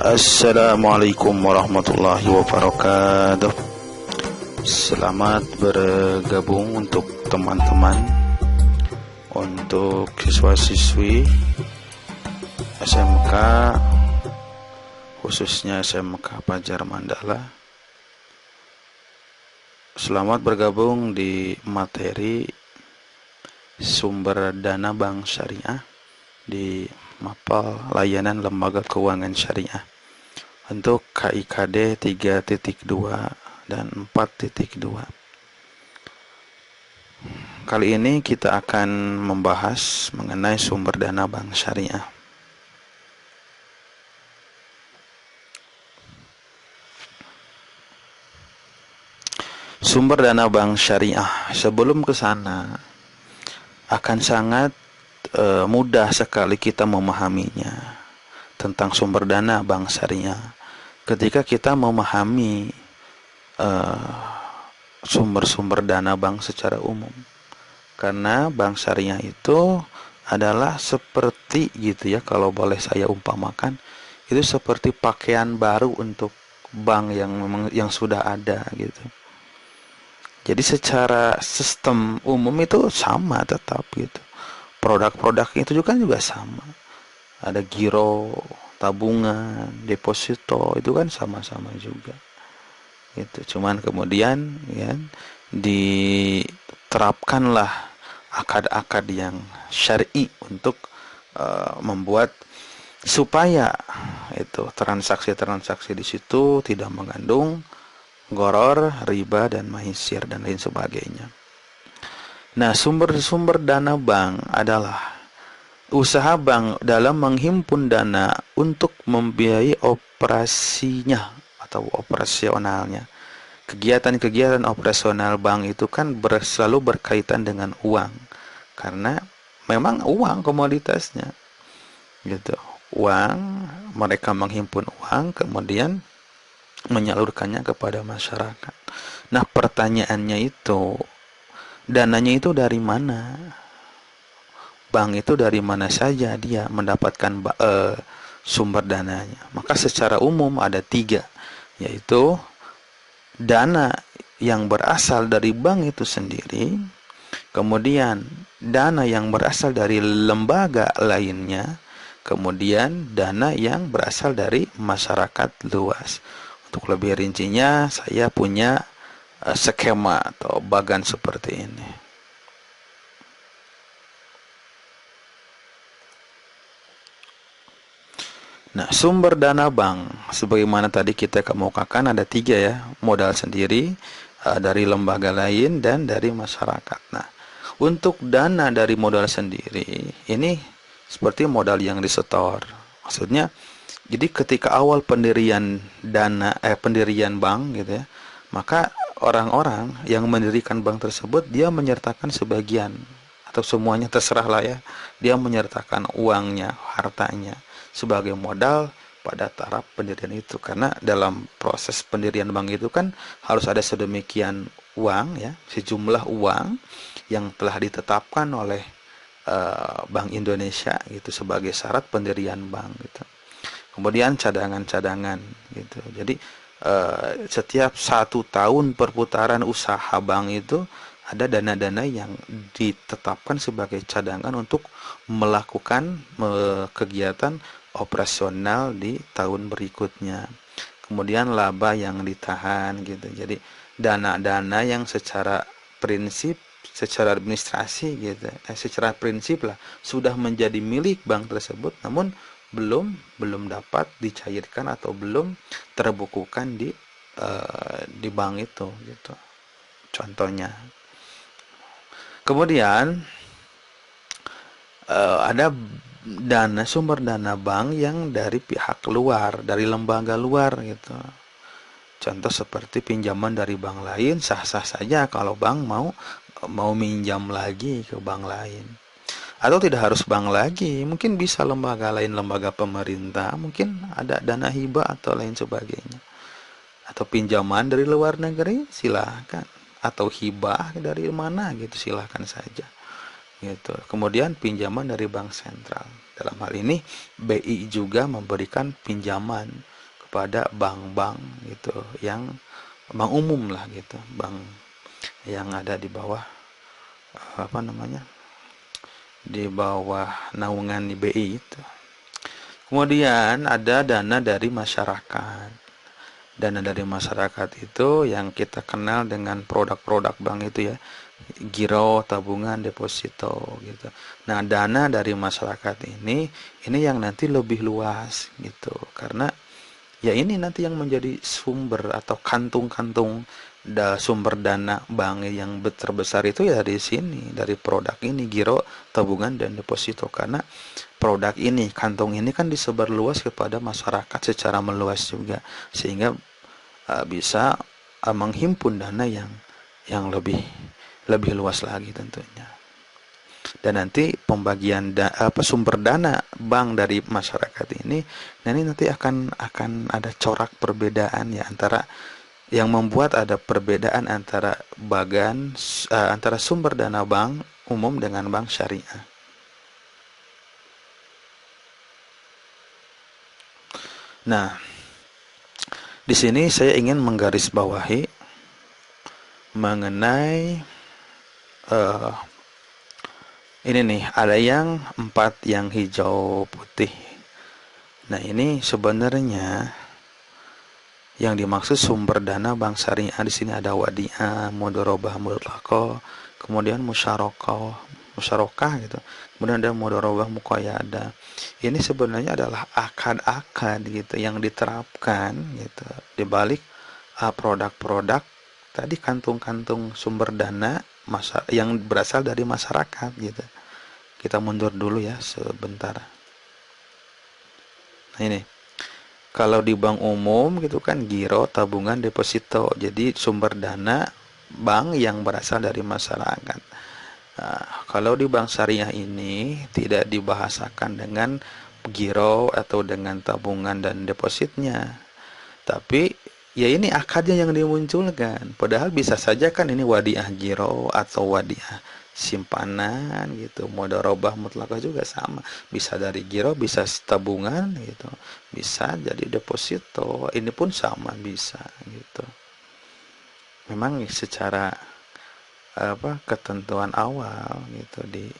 Assalamualaikum warahmatullahi wabarakatuh. Selamat bergabung untuk teman-teman, untuk siswa-siswi SMK, khususnya SMK Fajar Mandala. Selamat bergabung di materi sumber dana bank syariah di Mapel Layanan Lembaga Keuangan Syariah untuk KIKD 3.2 dan 4.2. Kali ini kita akan membahas mengenai sumber dana bank syariah. Sumber dana bank syariah, sebelum ke sana akan sangat mudah sekali kita memahaminya tentang sumber dana bank syariah ketika kita memahami sumber-sumber dana bank secara umum. Karena bank syariah itu adalah seperti gitu ya, kalau boleh saya umpamakan, itu seperti pakaian baru untuk bank yang sudah ada gitu. Jadi secara sistem umum itu sama tetap gitu. Produk-produknya itu juga sama. Ada giro, tabungan, deposito, itu kan sama-sama juga. Gitu. Cuman kemudian ya diterapkanlah akad-akad yang syar'i untuk membuat supaya itu transaksi-transaksi di situ tidak mengandung gharar, riba dan maisir dan lain sebagainya. Nah, sumber-sumber dana bank adalah usaha bank dalam menghimpun dana untuk membiayai operasinya atau operasionalnya. Kegiatan-kegiatan operasional bank itu kan selalu berkaitan dengan uang, karena memang uang komoditasnya, gitu. Uang, mereka menghimpun uang, kemudian menyalurkannya kepada masyarakat. Nah, pertanyaannya itu, dananya itu dari mana? Bank itu dari mana saja dia mendapatkan sumber dananya? Maka secara umum ada 3, yaitu dana yang berasal dari bank itu sendiri, kemudian dana yang berasal dari lembaga lainnya, kemudian dana yang berasal dari masyarakat luas. Untuk lebih rincinya, saya punya skema atau bagan seperti ini. Nah, sumber dana bank sebagaimana tadi kita kemukakan ada 3 ya, modal sendiri, dari lembaga lain, dan dari masyarakat. Nah, untuk dana dari modal sendiri ini seperti modal yang disetor. Maksudnya, jadi ketika awal pendirian pendirian bank gitu ya, maka orang-orang yang mendirikan bank tersebut dia menyertakan sebagian atau semuanya, terserahlah ya, dia menyertakan uangnya, hartanya sebagai modal pada taraf pendirian itu. Karena dalam proses pendirian bank itu kan harus ada sedemikian uang ya, sejumlah uang yang telah ditetapkan oleh Bank Indonesia gitu sebagai syarat pendirian bank gitu. Kemudian cadangan-cadangan gitu. Jadi setiap 1 tahun perputaran usaha bank itu ada dana-dana yang ditetapkan sebagai cadangan untuk melakukan kegiatan operasional di tahun berikutnya. Kemudian laba yang ditahan gitu. Jadi dana-dana yang secara prinsip, secara administrasi gitu, secara prinsip lah sudah menjadi milik bank tersebut, namun belum dapat dicairkan atau belum terbukukan di bank itu gitu. Contohnya. Kemudian ada sumber dana bank yang dari pihak luar, dari lembaga luar gitu. Contoh seperti pinjaman dari bank lain, sah-sah saja kalau bank mau minjam lagi ke bank lain. Atau tidak harus bank lagi, mungkin bisa lembaga lain, lembaga pemerintah, mungkin ada dana hibah atau lain sebagainya. Atau pinjaman dari luar negeri, silahkan. Atau hibah dari mana gitu, silahkan saja. Gitu. Kemudian pinjaman dari bank sentral. Dalam hal ini BI juga memberikan pinjaman kepada bank-bank gitu, yang bank umum lah gitu, bank yang ada di bawah apa namanya, di bawah naungan BI itu. Kemudian ada dana dari masyarakat. Dana dari masyarakat itu yang kita kenal dengan produk-produk bank itu ya, giro, tabungan, deposito gitu. Nah, dana dari masyarakat ini yang nanti lebih luas gitu. Karena ya ini nanti yang menjadi sumber atau kantung-kantung sumber dana bank yang terbesar itu ya dari sini, dari produk ini, giro, tabungan, dan deposito. Karena produk ini, kantung ini kan disebar luas kepada masyarakat secara meluas juga, sehingga bisa menghimpun dana yang lebih luas lagi tentunya. Dan nanti pembagian sumber dana bank dari masyarakat ini, nah ini nanti akan ada corak perbedaan ya, antara yang membuat ada perbedaan antara antara sumber dana bank umum dengan bank syariah. Nah, di sini saya ingin menggarisbawahi mengenai uh, ini nih, ada yang 4 yang hijau putih. Nah, ini sebenarnya yang dimaksud sumber dana bank syariah di sini ada wadiah, mudharabah mutlaqah, kemudian musyarakah gitu. Kemudian ada mudharabah muqayyadah. Ini sebenarnya adalah akad-akad gitu yang diterapkan gitu di balik produk-produk tadi, kantung-kantung sumber dana yang berasal dari masyarakat gitu. Kita mundur dulu ya sebentar. Nah ini, kalau di bank umum gitu kan giro, tabungan, deposito. Jadi sumber dana bank yang berasal dari masyarakat. Nah, kalau di bank syariah ini tidak dibahasakan dengan giro atau dengan tabungan dan depositnya. Tapi ya ini akadnya yang dimunculkan. Padahal bisa saja kan ini wadiah giro atau wadiah simpanan gitu. Mudharabah mutlakah juga sama. Bisa dari giro, bisa tabungan gitu. Bisa jadi deposito. Ini pun sama bisa gitu. Memang secara ketentuan awal gitu di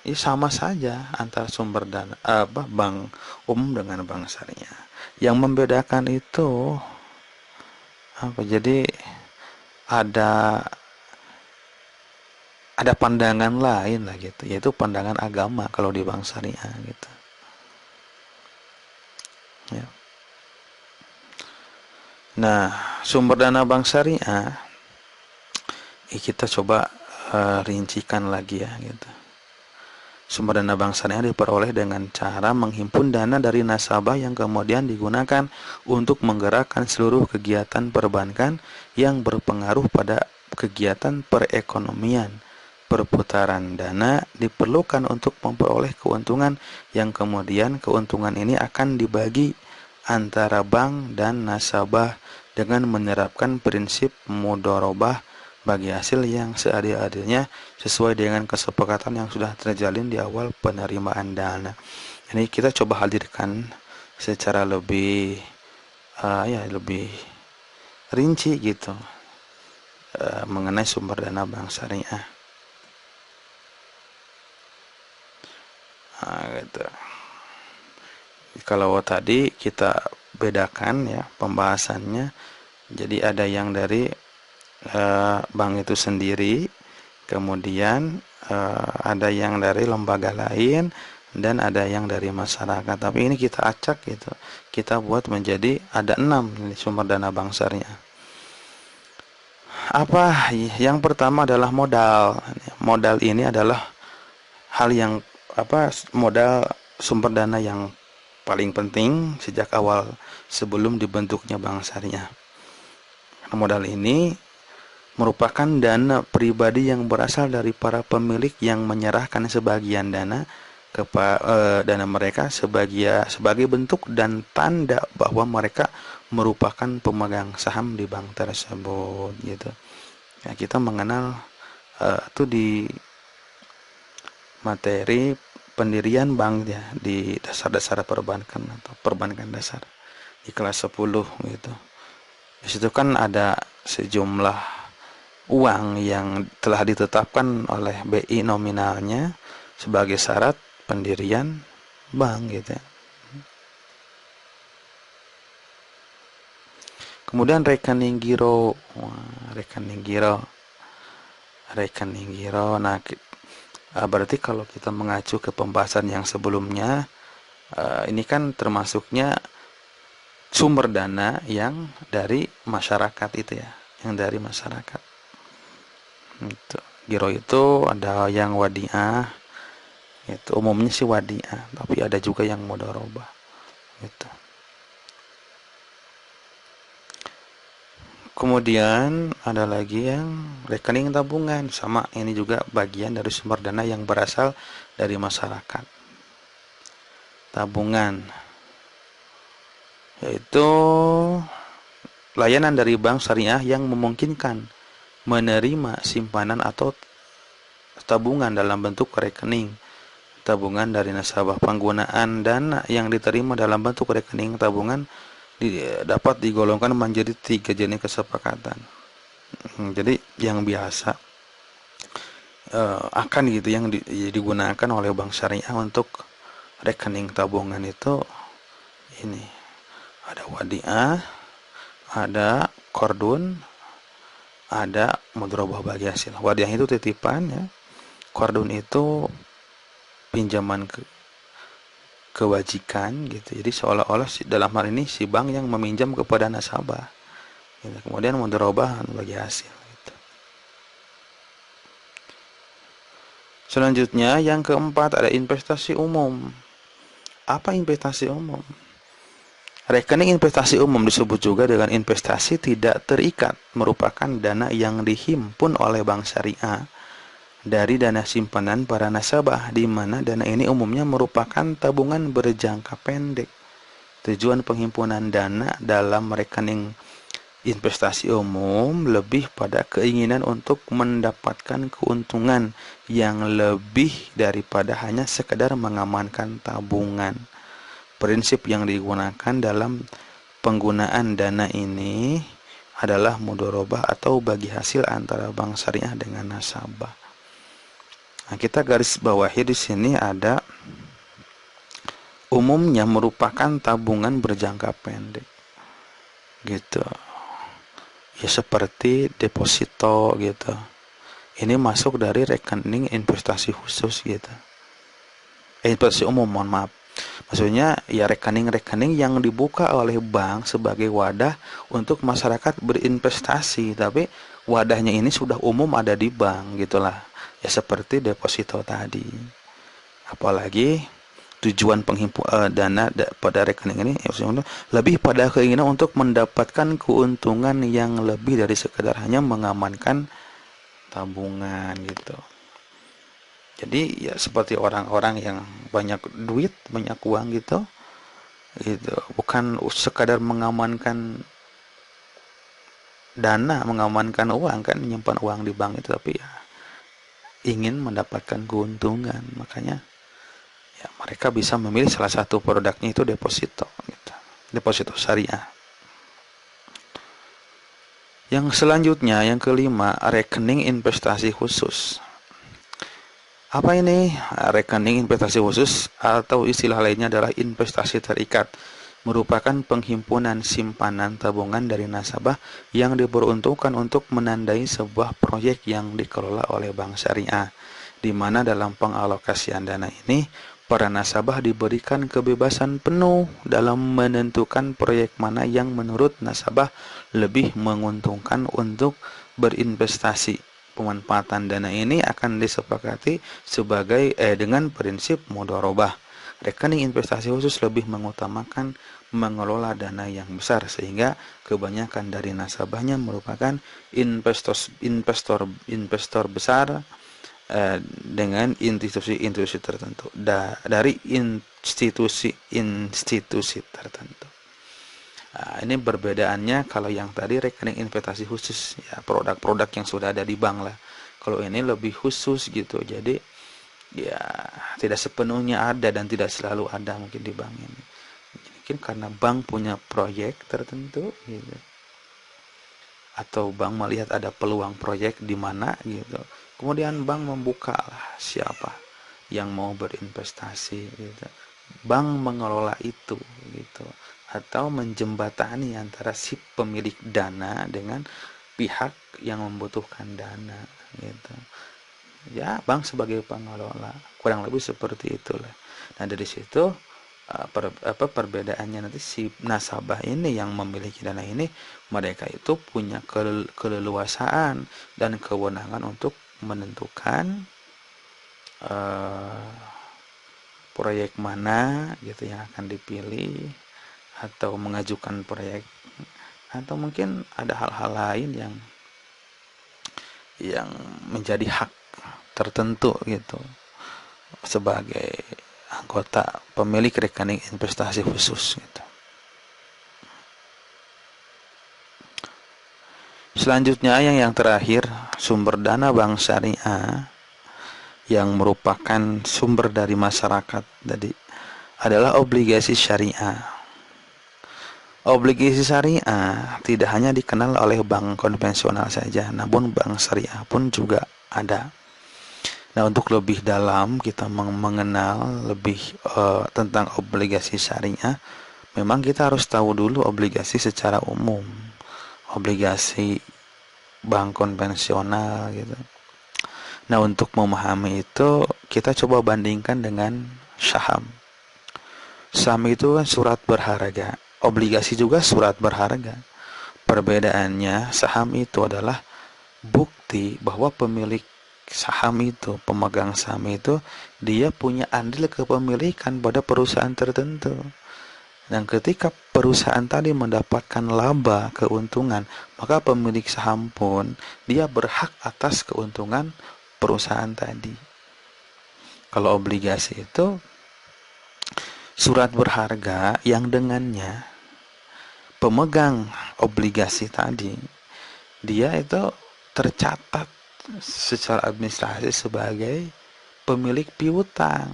ya sama saja antara sumber dana bank umum dengan bank syariah. Yang membedakan itu jadi ada pandangan lain lah gitu, yaitu pandangan agama kalau di bank syariah gitu ya. Nah, sumber dana bank syariah kita coba rincikan lagi ya gitu. Sumber dana bank syariah diperoleh dengan cara menghimpun dana dari nasabah yang kemudian digunakan untuk menggerakkan seluruh kegiatan perbankan yang berpengaruh pada kegiatan perekonomian. Perputaran dana diperlukan untuk memperoleh keuntungan yang kemudian keuntungan ini akan dibagi antara bank dan nasabah dengan menerapkan prinsip mudharabah bagi hasil yang seadil-adilnya sesuai dengan kesepakatan yang sudah terjalin di awal penerimaan dana. Ini kita coba hadirkan secara lebih lebih rinci gitu mengenai sumber dana bank syariah. Gitu. Kalau tadi kita bedakan ya pembahasannya, jadi ada yang dari bank itu sendiri, kemudian ada yang dari lembaga lain, dan ada yang dari masyarakat. Tapi ini kita acak gitu, kita buat menjadi ada 6 sumber dana bank syariah. Apa? Yang pertama adalah modal. Modal ini adalah hal yang modal sumber dana yang paling penting sejak awal sebelum dibentuknya bank syariah. Modal ini merupakan dana pribadi yang berasal dari para pemilik yang menyerahkan sebagian dana dana mereka sebagai bentuk dan tanda bahwa mereka merupakan pemegang saham di bank tersebut gitu. Ya, kita mengenal itu di materi pendirian bank ya, di dasar-dasar perbankan atau perbankan dasar. di kelas 10 gitu. Di situ kan ada sejumlah uang yang telah ditetapkan oleh BI nominalnya sebagai syarat pendirian bank gitu ya. Kemudian rekening giro. Wah, rekening giro. Nah, berarti kalau kita mengacu ke pembahasan yang sebelumnya, ini kan termasuknya sumber dana yang dari masyarakat itu ya, yang dari masyarakat. Itu. Giro itu ada yang wadiah, itu umumnya sih wadiah, tapi ada juga yang mudharabah. Gitu. Kemudian ada lagi yang rekening tabungan, sama ini juga bagian dari sumber dana yang berasal dari masyarakat. Tabungan yaitu layanan dari bank syariah yang memungkinkan menerima simpanan atau tabungan dalam bentuk rekening tabungan dari nasabah. Penggunaan dana yang diterima dalam bentuk rekening tabungan dapat digolongkan menjadi 3 jenis kesepakatan. Jadi yang biasa akan gitu yang digunakan oleh bank syariah untuk rekening tabungan itu ini ada wadiah, ada kordun, ada mudharabah bagi hasil. Wadiah itu titipan ya, kordun itu pinjaman kewajikan gitu. Jadi seolah-olah dalam hal ini si bank yang meminjam kepada nasabah. Gitu. Kemudian mudharabah bagi hasil. Gitu. Selanjutnya yang keempat ada investasi umum. Apa investasi umum? Rekening investasi umum disebut juga dengan investasi tidak terikat, merupakan dana yang dihimpun oleh bank syariah dari dana simpanan para nasabah, di mana dana ini umumnya merupakan tabungan berjangka pendek. Tujuan penghimpunan dana dalam rekening investasi umum lebih pada keinginan untuk mendapatkan keuntungan yang lebih daripada hanya sekedar mengamankan tabungan. Prinsip yang digunakan dalam penggunaan dana ini adalah mudharabah atau bagi hasil antara bank syariah dengan nasabah. Nah, kita garis bawahi di sini ada umumnya merupakan tabungan berjangka pendek. Gitu. Ya seperti deposito gitu. Ini masuk dari rekening investasi khusus gitu. Investasi umum, mohon maaf. Maksudnya ya rekening-rekening yang dibuka oleh bank sebagai wadah untuk masyarakat berinvestasi, tapi wadahnya ini sudah umum ada di bank gitulah. Ya seperti deposito tadi. Apalagi tujuan dana pada rekening ini lebih pada keinginan untuk mendapatkan keuntungan yang lebih dari sekedar hanya mengamankan tabungan gitu. Jadi ya seperti orang-orang yang banyak duit, banyak uang gitu, bukan sekadar mengamankan dana, mengamankan uang kan, menyimpan uang di bank itu, tapi ya ingin mendapatkan keuntungan. Makanya ya mereka bisa memilih salah satu produknya itu deposito, gitu. Deposito syariah. Yang selanjutnya, yang kelima, rekening investasi khusus. Apa ini? Rekening investasi khusus atau istilah lainnya adalah investasi terikat, merupakan penghimpunan simpanan tabungan dari nasabah yang diperuntukkan untuk menandai sebuah proyek yang dikelola oleh bank syariah, di mana dalam pengalokasian dana ini para nasabah diberikan kebebasan penuh dalam menentukan proyek mana yang menurut nasabah lebih menguntungkan untuk berinvestasi. Pemanfaatan dana ini akan disepakati sebagai dengan prinsip mudharabah. Rekening investasi khusus lebih mengutamakan mengelola dana yang besar, sehingga kebanyakan dari nasabahnya merupakan investor besar dengan institusi-institusi tertentu, dari institusi-institusi tertentu. Nah, ini perbedaannya kalau yang tadi rekening investasi khusus, ya produk-produk yang sudah ada di bank lah. Kalau ini lebih khusus gitu, jadi ya tidak sepenuhnya ada dan tidak selalu ada mungkin di bank ini. mungkin karena bank punya proyek tertentu gitu, atau bank melihat ada peluang proyek di mana gitu, kemudian bank membuka lah siapa yang mau berinvestasi gitu, bank mengelola itu gitu, atau menjembatani antara si pemilik dana dengan pihak yang membutuhkan dana gitu ya, bank sebagai pengelola, kurang lebih seperti itulah. Nah dari situ perbedaannya nanti si nasabah ini yang memiliki dana ini, mereka itu punya keleluasaan dan kewenangan untuk menentukan proyek mana gitu yang akan dipilih, atau mengajukan proyek, atau mungkin ada hal-hal lain yang menjadi hak tertentu gitu sebagai anggota pemilik rekening investasi khusus gitu. Selanjutnya yang terakhir, sumber dana bank syariah yang merupakan sumber dari masyarakat tadi adalah obligasi syariah. Obligasi syariah tidak hanya dikenal oleh bank konvensional saja, namun bank syariah pun juga ada. Nah, untuk lebih dalam kita mengenal lebih tentang obligasi syariah, memang kita harus tahu dulu obligasi secara umum, obligasi bank konvensional gitu. Nah, untuk memahami itu kita coba bandingkan dengan saham. Saham itu kan surat berharga, obligasi juga surat berharga. Perbedaannya, saham itu adalah bukti bahwa pemilik saham itu, pemegang saham itu, dia punya andil kepemilikan pada perusahaan tertentu. Dan ketika perusahaan tadi mendapatkan laba, keuntungan, maka pemilik saham pun dia berhak atas keuntungan perusahaan tadi. Kalau obligasi itu surat berharga yang dengannya pemegang obligasi tadi, dia itu tercatat secara administrasi sebagai pemilik piutang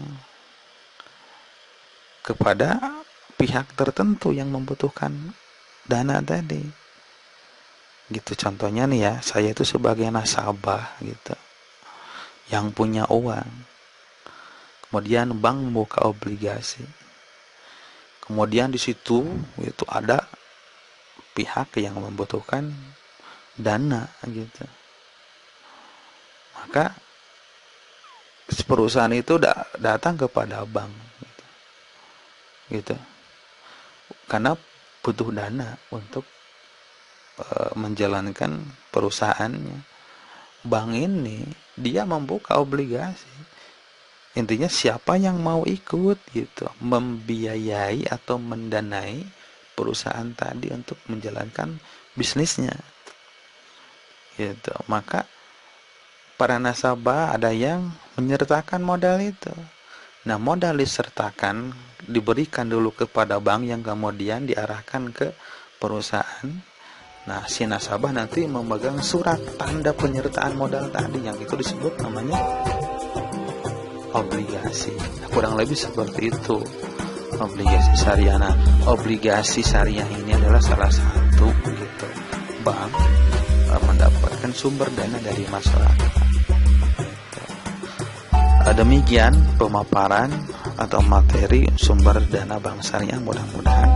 kepada pihak tertentu yang membutuhkan dana tadi. Gitu contohnya nih ya, saya itu sebagai nasabah gitu, yang punya uang. Kemudian bank membuka obligasi. Kemudian di situ itu ada pihak yang membutuhkan dana gitu. Maka perusahaan itu datang kepada bank gitu. Karena butuh dana untuk menjalankan perusahaannya. Bank ini dia membuka obligasi. Intinya siapa yang mau ikut gitu, membiayai atau mendanai perusahaan tadi untuk menjalankan bisnisnya. Gitu. Maka para nasabah ada yang menyertakan modal itu. Nah, modal disertakan diberikan dulu kepada bank yang kemudian diarahkan ke perusahaan. Nah, si nasabah nanti memegang surat tanda penyertaan modal tadi, yang itu disebut namanya obligasi. Kurang lebih seperti itu obligasi syariah. Nah, obligasi syariah ini adalah salah satu gitu bank mendapatkan sumber dana dari masyarakat. Demikian pemaparan atau materi sumber dana bank syariah, mudah-mudahan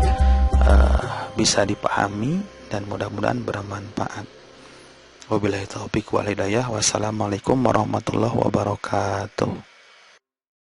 bisa dipahami dan mudah-mudahan bermanfaat. Wabillahi taufiq wal hidayah. Wassalamualaikum warahmatullahi wabarakatuh.